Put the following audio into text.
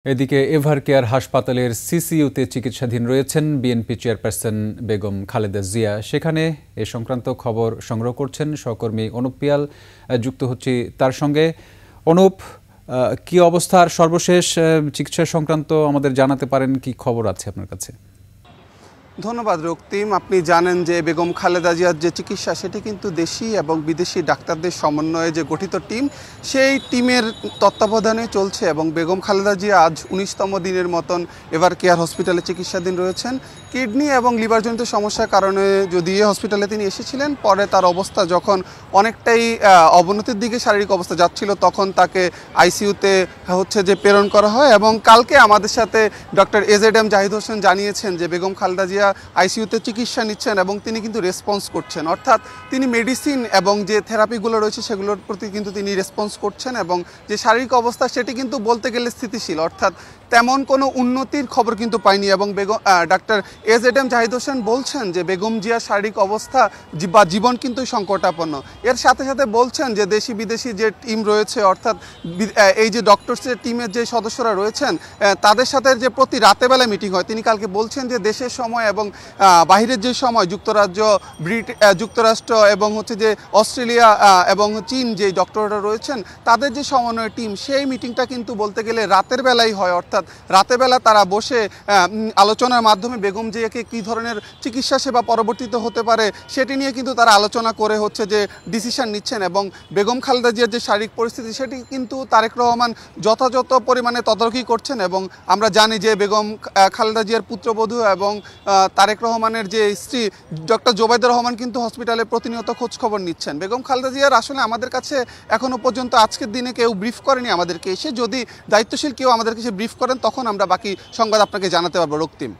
এদিকে এভারকেয়ার হাসপাতালের সিসিইউতে চিকিৎসাধীন রয়েছেন বিএনপি চেয়ারপারসন বেগম খালেদা জিয়া। সেখানে এ সংক্রান্ত খবর সংগ্রহ করছেন সহকর্মী অনুপ পিয়াল। যুক্ত হচ্ছি তার সঙ্গে। অনুপ, কি অবস্থার সর্বশেষ চিকিৎসা সংক্রান্ত আমাদের জানাতে পারেন, কি খবর আছে আপনার কাছে? ধন্যবাদ রক্তিম। আপনি জানেন যে বেগম খালেদা জিয়ার যে চিকিৎসা সেটি কিন্তু দেশি এবং বিদেশি ডাক্তারদের সমন্বয়ে যে গঠিত টিম, সেই টিমের তত্ত্বাবধানে চলছে এবং বেগম খালেদা জিয়া আজ 19তম দিনের মতন এভারকেয়ার হসপিটালে চিকিৎসাধীন রয়েছেন। কিডনি এবং লিভারজনিত সমস্যার কারণে যদি এই হসপিটালে তিনি এসেছিলেন, পরে তার অবস্থা যখন অনেকটাই অবনতির দিকে শারীরিক অবস্থা যাচ্ছিল, তখন তাকে আইসিইউতে যে প্রেরণ করা হয়। এবং কালকে আমাদের সাথে ডক্টর এজেডএম জাহিদ হোসেন জানিয়েছেন যে বেগম খালেদা জিয়া আইসিইউতে চিকিৎসা নিচ্ছেন এবং তিনি কিন্তু রেসপন্স করছেন, অর্থাৎ তিনি মেডিসিন এবং যে থেরাপিগুলো রয়েছে সেগুলোর প্রতি কিন্তু তিনি রেসপন্স করছেন এবং যে শারীরিক অবস্থা সেটি কিন্তু বলতে গেলে স্থিতিশীল, অর্থাৎ তেমন কোনো উন্নতির খবর কিন্তু পায়নি। এবং ডাক্তার এজেডএম জাহিদ হোসেন বলছেন যে বেগম জিয়ার শারীরিক অবস্থা বা জীবন কিন্তু সংকটাপন্ন। এর সাথে সাথে বলছেন যে দেশি বিদেশি যে টিম রয়েছে, অর্থাৎ এই যে ডক্টরসের টিমের যে সদস্যরা রয়েছেন তাদের সাথে যে প্রতি রাতেবেলা মিটিং হয়। তিনি কালকে বলছেন যে দেশের সময় এবং বাহিরের যে সময় যুক্তরাষ্ট্র এবং যে অস্ট্রেলিয়া এবং চীন যে ডক্টররা রয়েছেন তাদের যে সমন্বয় টিম, সেই মিটিংটা কিন্তু বলতে গেলে রাতের বেলাই হয়, অর্থাৎ রাতের বেলা তারা বসে আলোচনার মাধ্যমে বেগম জিয়াকে কী ধরনের চিকিৎসা সেবা পরবর্তীতে হতে পারে সেটি নিয়ে কিন্তু তারা আলোচনা করে যে ডিসিশন নিচ্ছেন। এবং বেগম খালেদা জিয়ার যে শারীরিক পরিস্থিতি সেটি কিন্তু তারেক রহমান যথাযথ পরিমাণে তদারকি করছেন। এবং আমরা জানি যে বেগম খালেদা জিয়ার পুত্রবধূ এবং তারেক রহমানের যে স্ত্রী ডক্টর জোবাইদা রহমান কিন্তু হসপিটালে প্রতিনিয়ত খোঁজখবর নিচ্ছেন। বেগম খালেদা জিয়ার আসলে আমাদের কাছে এখনও পর্যন্ত আজকের দিনে কেউ ব্রিফ করেনি আমাদেরকে এসে। যদি দায়িত্বশীল কেউ আমাদেরকে এসে ব্রিফ করেন তখন আমরা বাকি সংবাদ আপনাকে জানাতে পারবো রক্তিম।